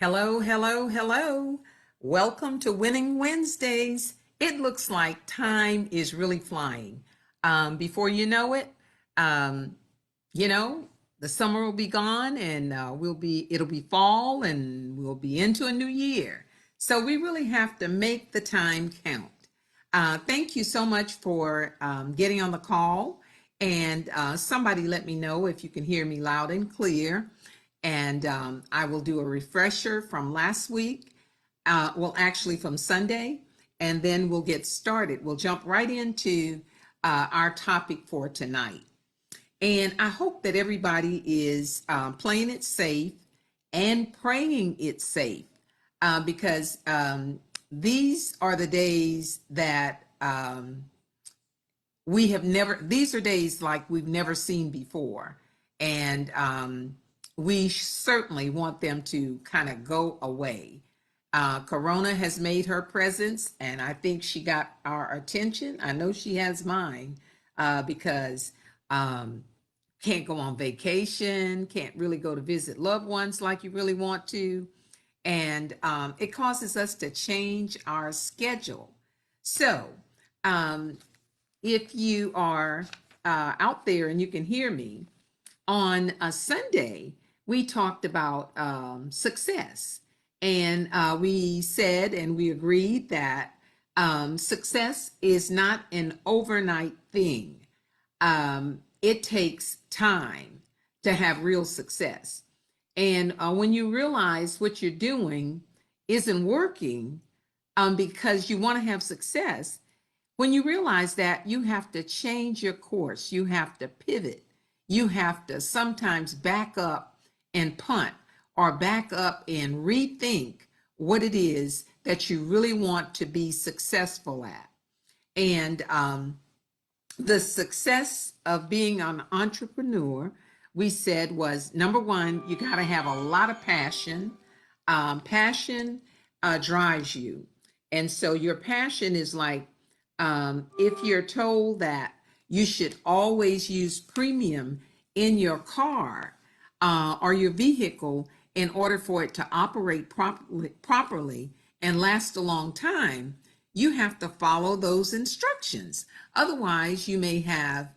Hello, hello, hello. Welcome to Winning Wednesdays. It looks like time is really flying. Before you know it, um, you know, the summer will be gone and it'll be fall and we'll be into a new year. So we really have to make the time count. Thank you so much for getting on the call. And somebody let me know if you can hear me loud and clear. And I will do a refresher from last week, actually from Sunday, and then we'll get started. We'll jump right into our topic for tonight. And I hope that everybody is playing it safe and praying it safe because these are the days that these are days like we've never seen before. And we certainly want them to kind of go away. Corona has made her presence, and I think she got our attention. I know she has mine because can't go on vacation, can't really go to visit loved ones like you really want to. And it causes us to change our schedule. So, if you are out there and you can hear me, on a Sunday, we talked about success. And we said and we agreed that success is not an overnight thing. It takes time to have real success. And when you realize what you're doing isn't working because you want to have success, when you realize that, you have to change your course, you have to pivot, you have to sometimes back up and punt or back up and rethink what it is that you really want to be successful at. And the success of being an entrepreneur, we said, was number one, you got to have a lot of passion. Passion drives you. And so your passion is like, if you're told that you should always use premium in your car or your vehicle in order for it to operate properly and last a long time, you have to follow those instructions. Otherwise, you may have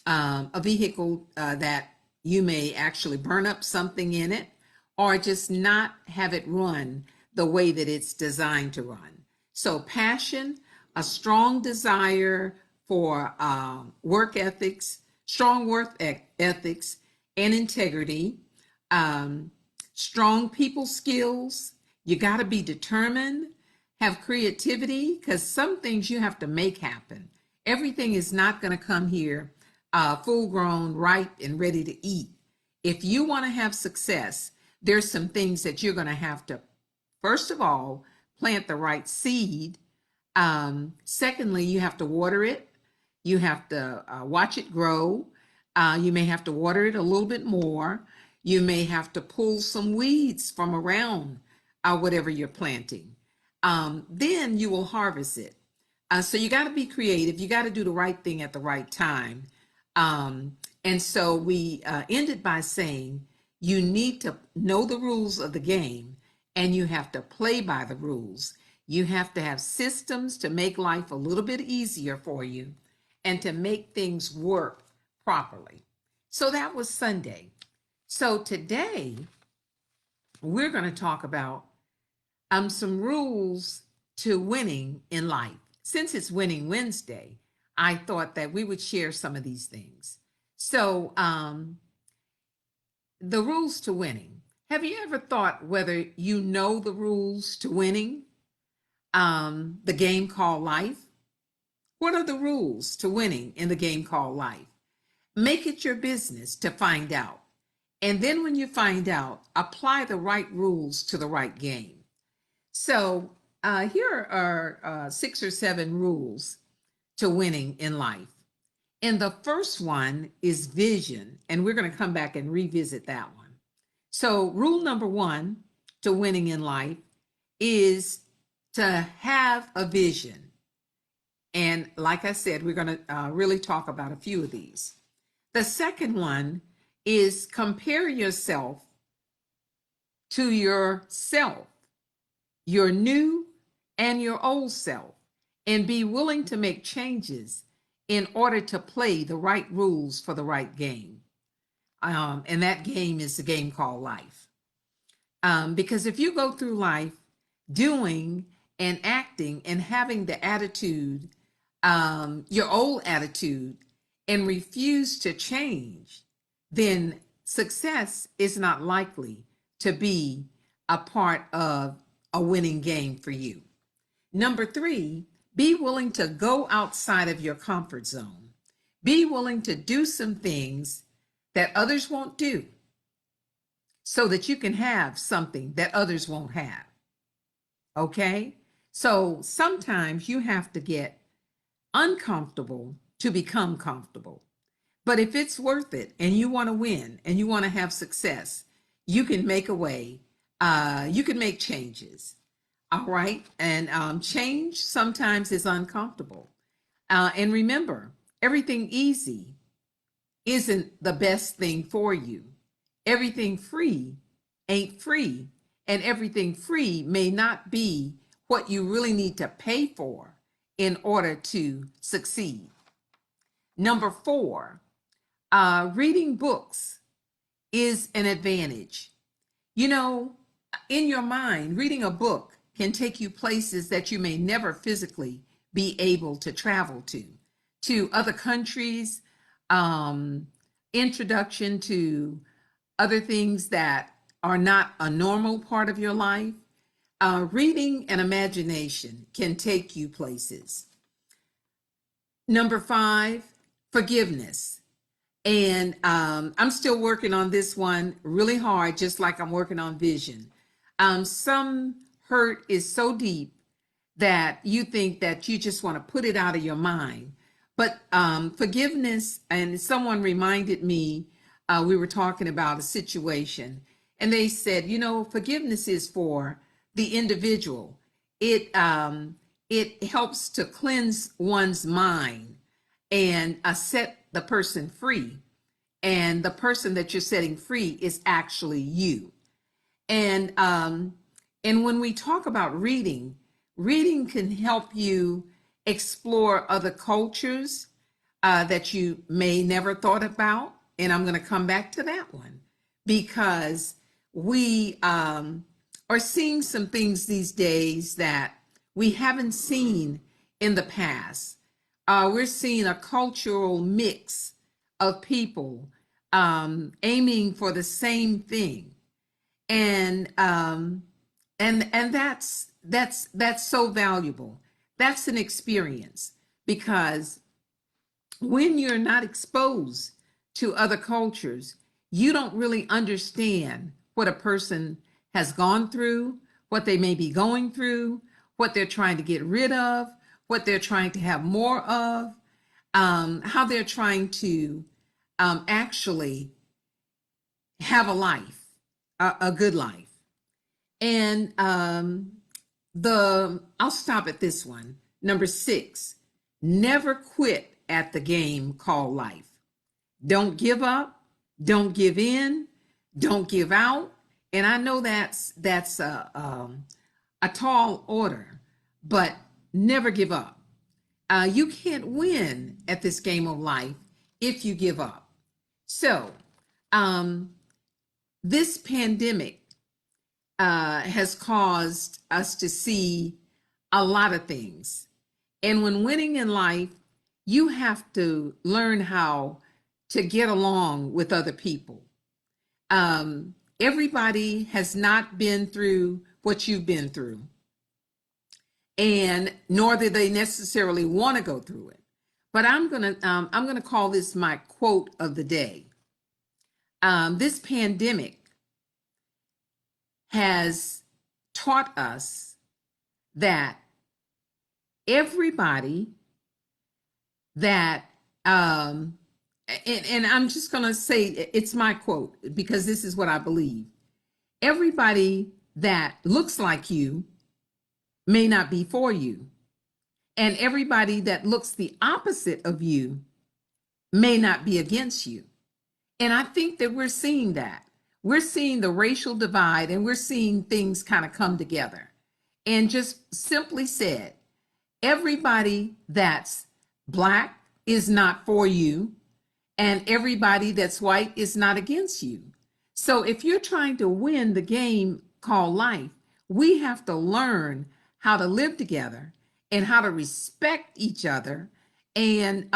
a vehicle that you may actually burn up something in it or just not have it run the way that it's designed to run. So, passion, a strong desire for work ethics, strong work ethics and integrity, strong people skills. You got to be determined, have creativity, because some things you have to make happen. Everything is not going to come here full grown, ripe, and ready to eat. If you want to have success, there's some things that you're going to have to, first of all, plant the right seed. Secondly, you have to water it. You have to watch it grow. You may have to water it a little bit more. You may have to pull some weeds from around whatever you're planting. Then you will harvest it. So you got to be creative. You got to do the right thing at the right time. And so we ended by saying you need to know the rules of the game and you have to play by the rules. You have to have systems to make life a little bit easier for you and to make things work properly. So that was Sunday. So today we're going to talk about some rules to winning in life. Since it's Winning Wednesday, I thought that we would share some of these things. So the rules to winning. Have you ever thought whether you know the rules to winning? The game called life. What are the rules to winning in the game called life? Make it your business to find out. And then when you find out, apply the right rules to the right game. So here are 6 or 7 rules to winning in life. And the first one is vision. And we're going to come back and revisit that one. So rule number 1 to winning in life is to have a vision. And like I said, we're going to really talk about a few of these. The second one is compare yourself to yourself, your new and your old self, and be willing to make changes in order to play the right rules for the right game. And that game is the game called life. Because if you go through life doing and acting and having the attitude, your old attitude, and refuse to change, then success is not likely to be a part of a winning game for you. Number 3, be willing to go outside of your comfort zone. Be willing to do some things that others won't do so that you can have something that others won't have. Okay? So sometimes you have to get uncomfortable to become comfortable. But if it's worth it and you want to win and you want to have success, you can make a way. You can make changes. All right. And change sometimes is uncomfortable. And remember, everything easy isn't the best thing for you. Everything free ain't free. And everything free may not be what you really need to pay for in order to succeed. Number 4, reading books is an advantage. You know, in your mind, reading a book can take you places that you may never physically be able to travel to other countries, introduction to other things that are not a normal part of your life. Reading and imagination can take you places. Number 5, forgiveness. And I'm still working on this one really hard, just like I'm working on vision. Some hurt is so deep that you think that you just want to put it out of your mind. But forgiveness, and someone reminded me, we were talking about a situation, and they said, you know, forgiveness is for the individual. It helps to cleanse one's mind and set the person free. And the person that you're setting free is actually you. And when we talk about reading, reading can help you explore other cultures that you may never thought about. And I'm going to come back to that one because we are seeing some things these days that we haven't seen in the past. We're seeing a cultural mix of people aiming for the same thing, and that's so valuable. That's an experience because when you're not exposed to other cultures, you don't really understand what a person has gone through, what they may be going through, what they're trying to get rid of, what they're trying to have more of, how they're trying to actually have a life, a good life. And I'll stop at this one. Number 6, never quit at the game called life. Don't give up, don't give in, don't give out. And I know that's a tall order, but never give up. You can't win at this game of life if you give up. So this pandemic has caused us to see a lot of things. And when winning in life, you have to learn how to get along with other people. Everybody has not been through what you've been through, and nor do they necessarily want to go through it. But I'm gonna call this my quote of the day. This pandemic has taught us that everybody that and I'm just going to say it's my quote because this is what I believe. Everybody that looks like you may not be for you, and everybody that looks the opposite of you may not be against you. And I think that we're seeing that. we're seeing the racial divide and we're seeing things kind of come together. And just simply said, everybody that's Black is not for you, and everybody that's white is not against you. So if you're trying to win the game called life, we have to learn how to live together and how to respect each other and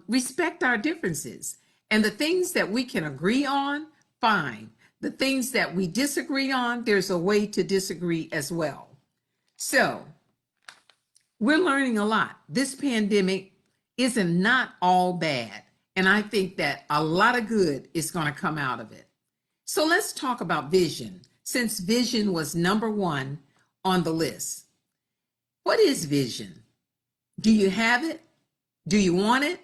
respect our differences. And the things that we can agree on, fine. The things that we disagree on, there's a way to disagree as well. So we're learning a lot. This pandemic isn't not all bad. And I think that a lot of good is going to come out of it. So let's talk about vision, since vision was number one on the list. What is vision? Do you have it? Do you want it?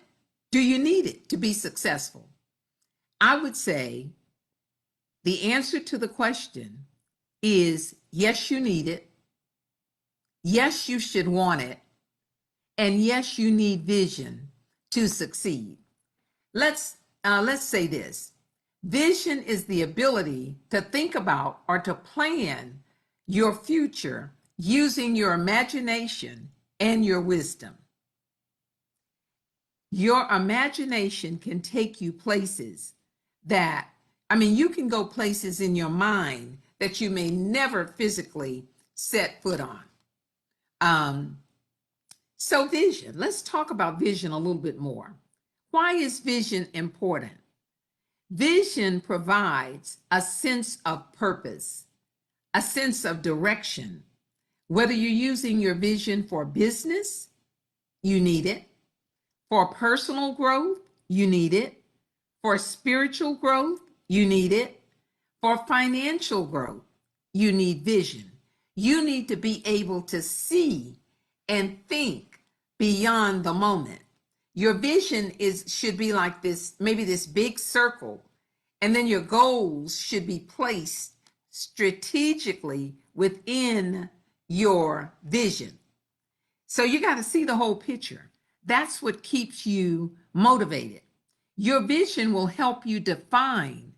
Do you need it to be successful? I would say the answer to the question is yes, you need it. Yes, you should want it. And yes, you need vision to succeed. Let's say this. Vision is the ability to think about or to plan your future using your imagination and your wisdom. Your imagination can take you places that, you can go places in your mind that you may never physically set foot on. So vision, let's talk about vision a little bit more. Why is vision important? Vision provides a sense of purpose, a sense of direction. Whether you're using your vision for business, you need it. For personal growth, you need it. For spiritual growth, you need it. For financial growth, you need vision. You need to be able to see and think beyond the moment. Your vision should be like this, maybe this big circle, and then your goals should be placed strategically within your vision. So you got to see the whole picture. That's what keeps you motivated. Your vision will help you define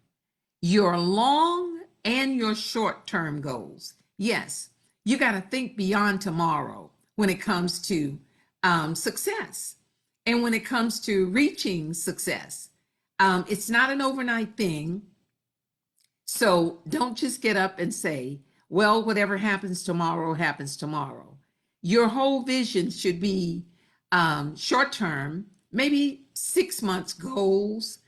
your long and your short-term goals. Yes, you got to think beyond tomorrow when it comes to success and when it comes to reaching success. It's not an overnight thing. So don't just get up and say, well, whatever happens tomorrow happens tomorrow. Your whole vision should be short-term, maybe 6 months goals,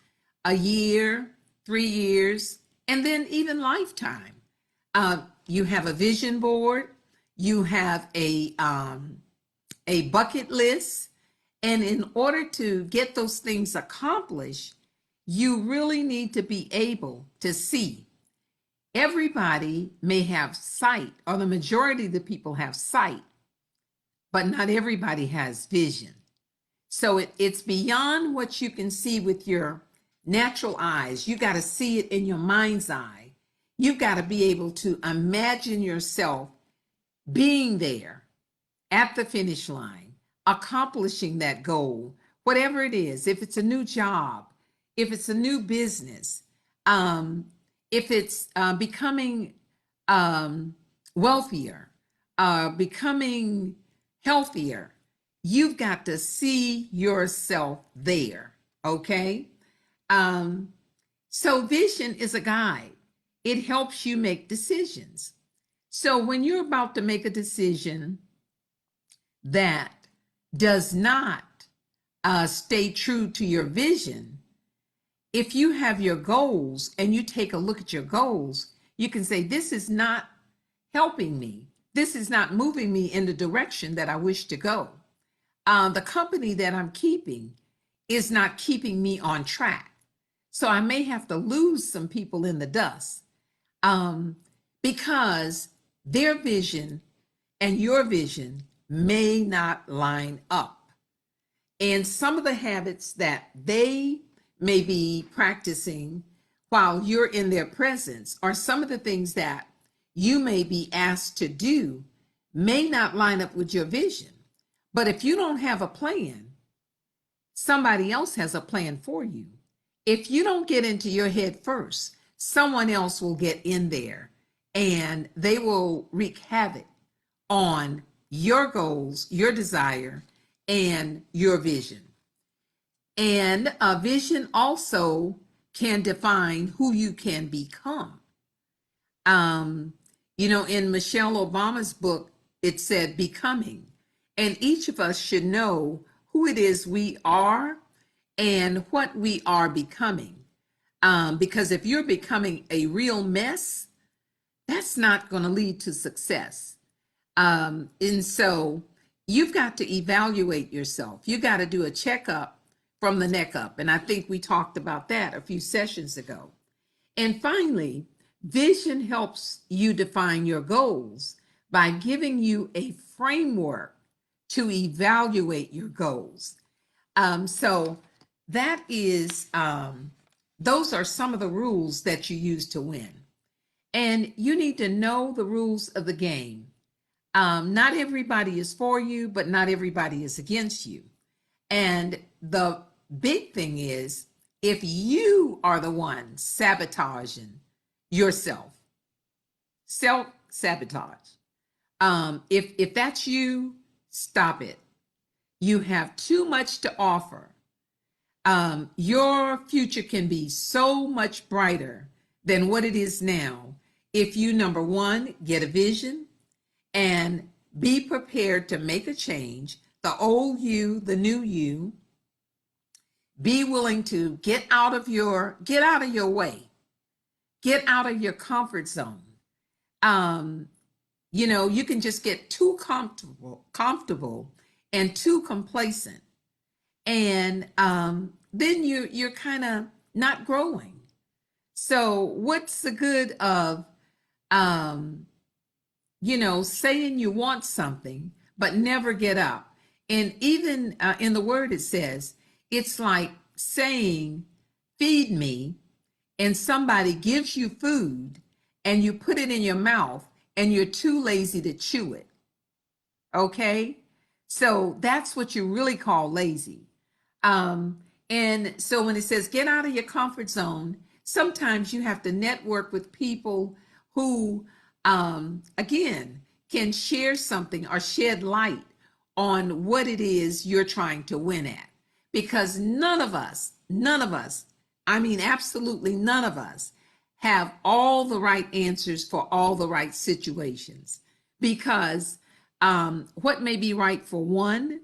a year, 3 years, and then even lifetime. You have a vision board, you have a bucket list, and in order to get those things accomplished, you really need to be able to see. Everybody may have sight, or the majority of the people have sight, but not everybody has vision. So it's beyond what you can see with your natural eyes. You got to see it in your mind's eye. You've got to be able to imagine yourself being there at the finish line, accomplishing that goal, whatever it is. If it's a new job, if it's a new business, if it's becoming wealthier, becoming healthier, you've got to see yourself there, okay? So vision is a guide. It helps you make decisions. So when you're about to make a decision that does not stay true to your vision, if you have your goals and you take a look at your goals, you can say, this is not helping me. This is not moving me in the direction that I wish to go. The company that I'm keeping is not keeping me on track. So I may have to lose some people in the dust because their vision and your vision may not line up. And some of the habits that they may be practicing while you're in their presence, or some of the things that you may be asked to do, may not line up with your vision. But if you don't have a plan, somebody else has a plan for you. If you don't get into your head first, someone else will get in there and they will wreak havoc on your goals, your desire, and your vision. And a vision also can define who you can become. In Michelle Obama's book, it said becoming. And each of us should know who it is we are and what we are becoming. Because if you're becoming a real mess, that's not going to lead to success. And so you've got to evaluate yourself. You got to do a checkup from the neck up. And I think we talked about that a few sessions ago. And finally, vision helps you define your goals by giving you a framework to evaluate your goals. So that is, those are some of the rules that you use to win. And you need to know the rules of the game. Not everybody is for you, but not everybody is against you. And the big thing is, if you are the one sabotaging yourself, self-sabotage, if that's you, stop it. You have too much to offer. Your future can be so much brighter than what it is now if you, number one, get a vision and be prepared to make a change, the old you, the new you. Be willing to get out of your way, get out of your comfort zone. You can just get too comfortable and too complacent. And then you're kind of not growing. So what's the good of, saying you want something, but never get up? And even in the word, it says, it's like saying, feed me, and somebody gives you food and you put it in your mouth and you're too lazy to chew it. Okay? So that's what you really call lazy. And so when it says get out of your comfort zone, sometimes you have to network with people who, again, can share something or shed light on what it is you're trying to win at. Because none of us, I mean, absolutely none of us have all the right answers for all the right situations. Because what may be right for one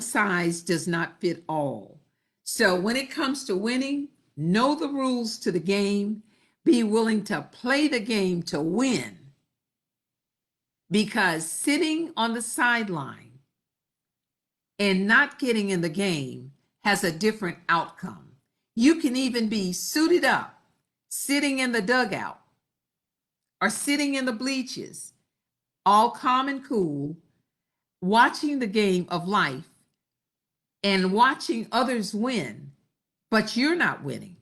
size does not fit all. So when it comes to winning, know the rules to the game, be willing to play the game to win. Because sitting on the sideline and not getting in the game has a different outcome. You can even be suited up, sitting in the dugout or sitting in the bleachers, all calm and cool, watching the game of life and watching others win, but you're not winning.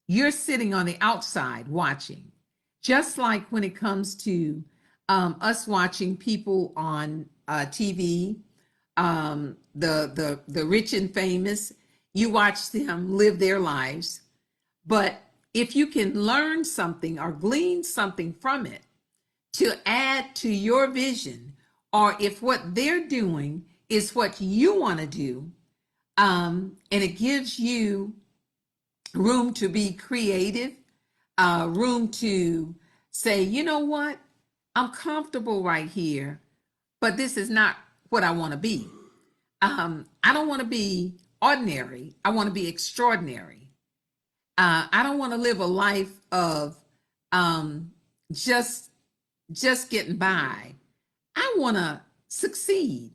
You're sitting on the outside watching. Just like when it comes to us watching people on TV, the rich and famous, you watch them live their lives. But if you can learn something or glean something from it to add to your vision, or if what they're doing is what you want to do, and it gives you room to be creative, room to say, you know what, I'm comfortable right here, but this is not what I want to be. I don't want to be ordinary. I want to be extraordinary. I don't want to live a life of just getting by. I want to succeed.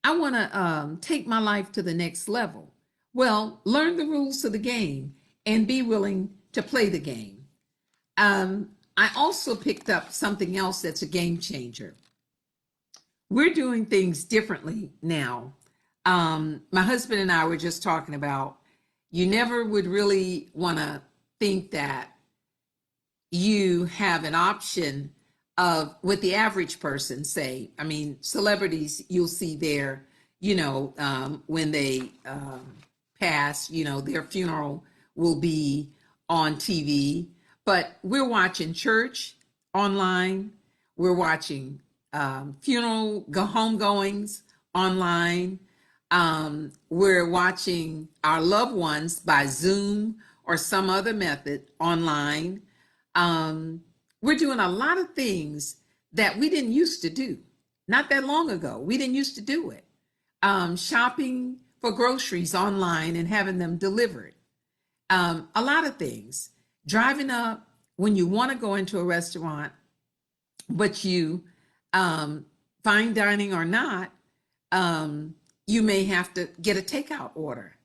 I want to take my life to the next level. Well, learn the rules of the game and be willing to play the game. I also picked up something else that's a game changer. We're doing things differently now. My husband and I were just talking about, you never would really want to think that you have an option of what the average person say. I mean, celebrities, you'll see their, when they pass, their funeral will be on TV, but we're watching church online. We're watching funeral homegoings online. We're watching our loved ones by Zoom or some other method online. We're doing a lot of things that we didn't used to do. Not that long ago, we didn't used to do it. Shopping for groceries online and having them delivered. A lot of things. Driving up when you want to go into a restaurant, but you fine dining or not, you may have to get a takeout order.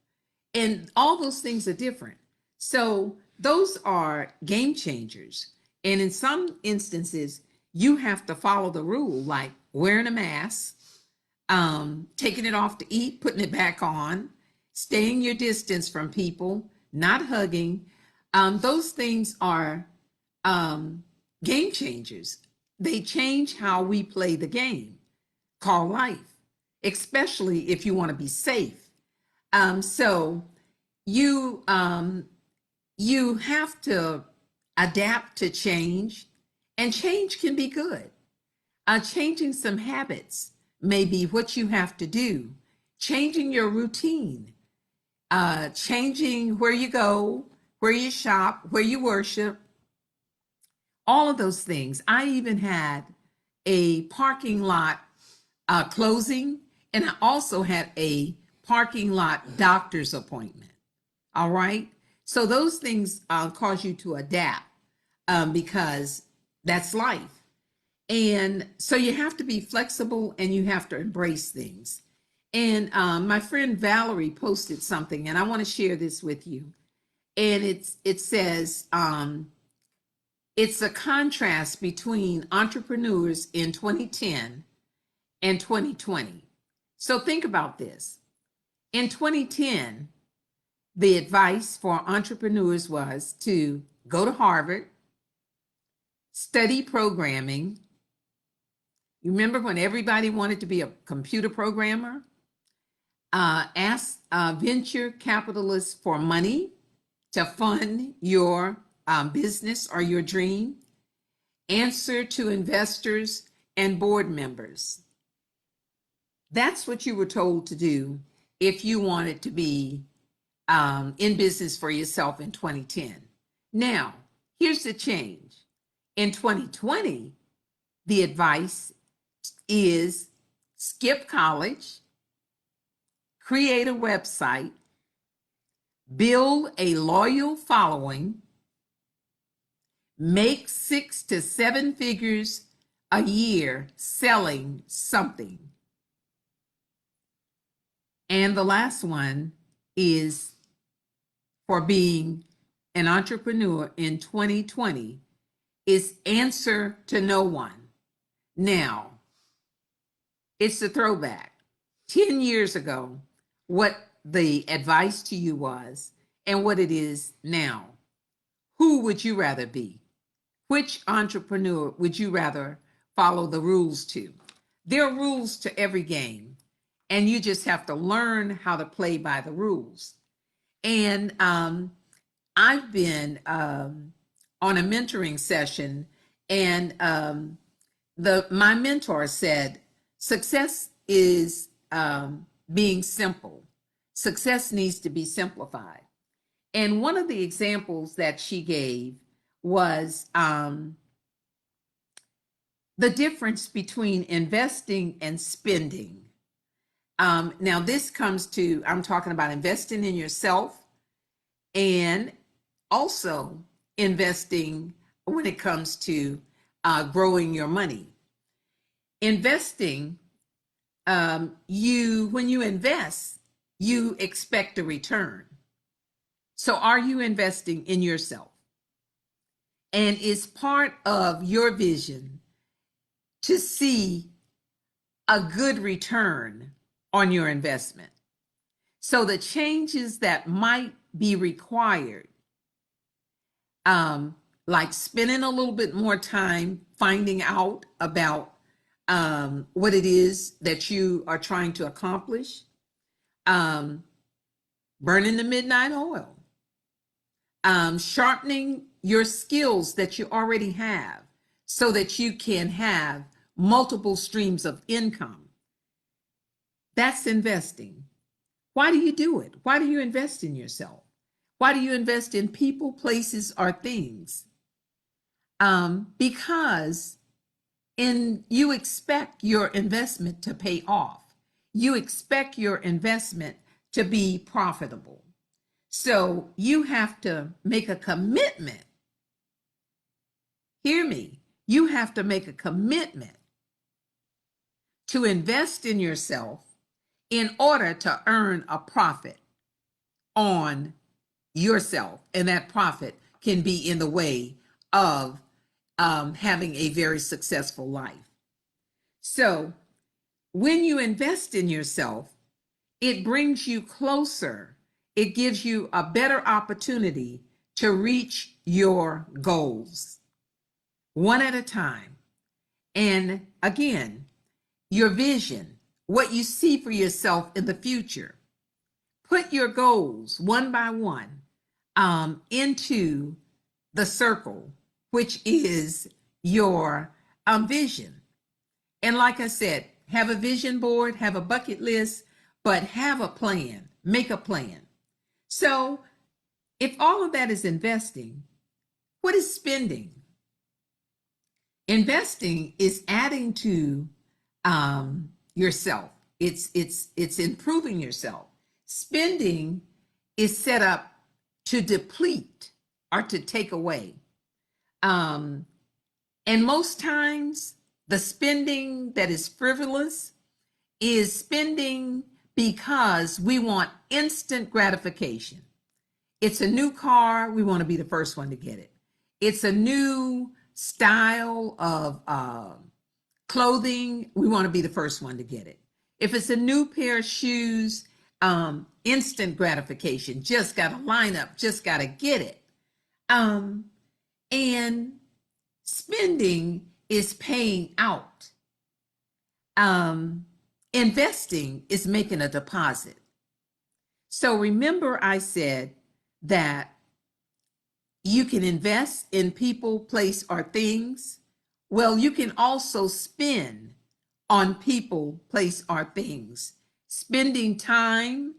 And all those things are different. So those are game changers. And in some instances, you have to follow the rule, like wearing a mask, taking it off to eat, putting it back on, staying your distance from people, not hugging. Those things are game changers. They change how we play the game called life, especially if you want to be safe. So you have to adapt to change, and change can be good. Changing some habits may be what you have to do. Changing your routine, changing where you go, where you shop, where you worship, all of those things. I even had a parking lot closing, and I also had a parking lot doctor's appointment. All right. So those things cause you to adapt because that's life. And so you have to be flexible and you have to embrace things. And my friend Valerie posted something, and I want to share this with you. And it says, it's a contrast between entrepreneurs in 2010 and 2020. So think about this. In 2010, the advice for entrepreneurs was to go to Harvard, study programming. You remember when everybody wanted to be a computer programmer? Ask venture capitalists for money to fund your business or your dream. Answer to investors and board members. That's what you were told to do if you wanted to be in business for yourself in 2010. Now, here's the change. In 2020, the advice is skip college, create a website, build a loyal following, make 6 to 7 figures a year selling something. And the last one is for being an entrepreneur in 2020 is answer to no one. Now, it's a throwback. 10 years ago, what the advice to you was and what it is now. Who would you rather be? Which entrepreneur would you rather follow the rules to? There are rules to every game, and you just have to learn how to play by the rules. And I've been on a mentoring session, and my mentor said, success is being simple. Success needs to be simplified. And one of the examples that she gave was the difference between investing and spending. Now, this comes to, I'm talking about investing in yourself and also investing when it comes to growing your money. Investing, when you invest, you expect a return. So are you investing in yourself? And is part of your vision to see a good return on your investment? So the changes that might be required, like spending a little bit more time finding out about what it is that you are trying to accomplish, burning the midnight oil, sharpening your skills that you already have so that you can have multiple streams of income. That's investing. Why do you do it? Why do you invest in yourself? Why do you invest in people, places, or things? Because you expect your investment to pay off. You expect your investment to be profitable. So you have to make a commitment. Hear me. You have to make a commitment to invest in yourself in order to earn a profit on yourself. And that profit can be in the way of having a very successful life. So when you invest in yourself, it brings you closer. It gives you a better opportunity to reach your goals one at a time. And again, your vision, what you see for yourself in the future. Put your goals one by one into the circle, which is your vision. And like I said, have a vision board, have a bucket list, but have a plan, make a plan. So if all of that is investing, what is spending? Investing is adding to yourself. It's improving yourself. Spending is set up to deplete or to take away. And most times, the spending that is frivolous is spending because we want instant gratification. It's a new car, we want to be the first one to get it. It's a new style of clothing, we want to be the first one to get it. If it's a new pair of shoes, instant gratification, just got to line up, just got to get it. And spending is paying out. Investing is making a deposit. So remember I said that you can invest in people, place, or things. Well, you can also spend on people, place, or things. Spending time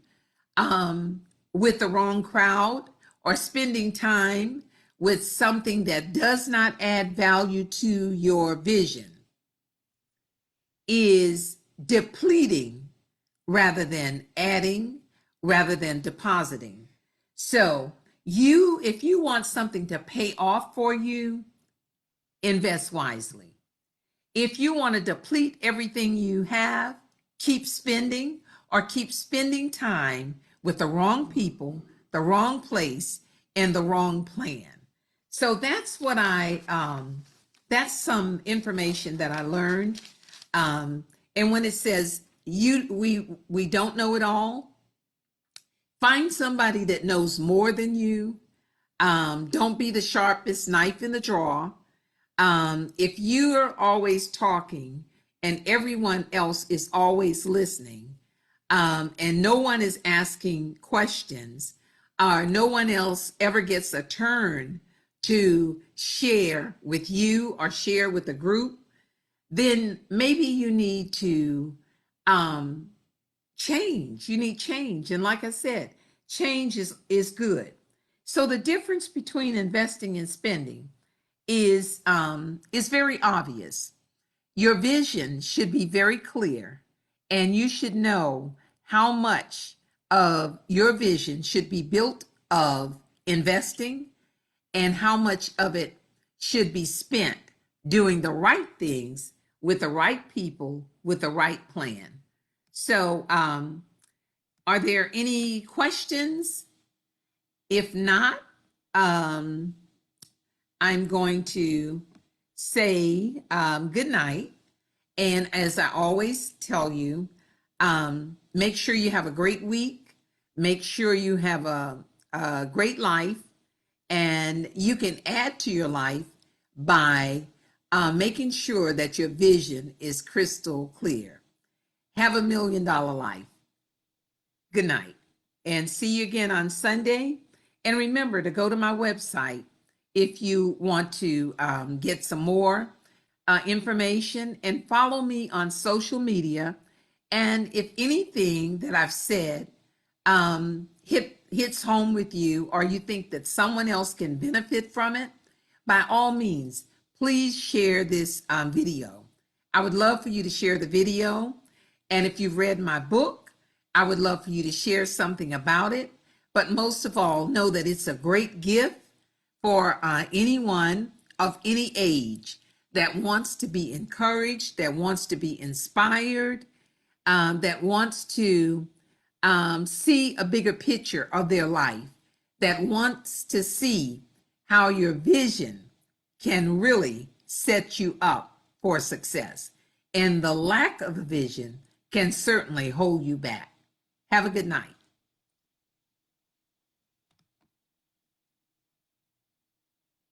with the wrong crowd, or spending time with something that does not add value to your vision is depleting rather than adding, rather than depositing. So if you want something to pay off for you, invest wisely. If you want to deplete everything you have, keep spending, or keep spending time with the wrong people, the wrong place, and the wrong plan. So that's what that's some information that I learned. And when it says we don't know it all, find somebody that knows more than you. Don't be the sharpest knife in the drawer. If you're always talking and everyone else is always listening, and no one is asking questions, or no one else ever gets a turn to share with you or share with the group, then maybe you need to change. You need change. And like I said, change is good. So the difference between investing and spending is very obvious. Your vision should be very clear, and you should know how much of your vision should be built of investing and how much of it should be spent doing the right things with the right people with the right plan. So are there any questions? If not, I'm going to say good night. And as I always tell you, make sure you have a great week. Make sure you have a great life. And you can add to your life by making sure that your vision is crystal clear. Have $1 million life. Good night. And see you again on Sunday. And remember to go to my website if you want to get some more information, and follow me on social media. And if anything that I've said hits home with you, or you think that someone else can benefit from it, by all means, please share this video. I would love for you to share the video. And if you've read my book, I would love for you to share something about it. But most of all, know that it's a great gift for anyone of any age that wants to be encouraged, that wants to be inspired, that wants to see a bigger picture of their life, that wants to see how your vision can really set you up for success. And the lack of a vision can certainly hold you back. Have a good night.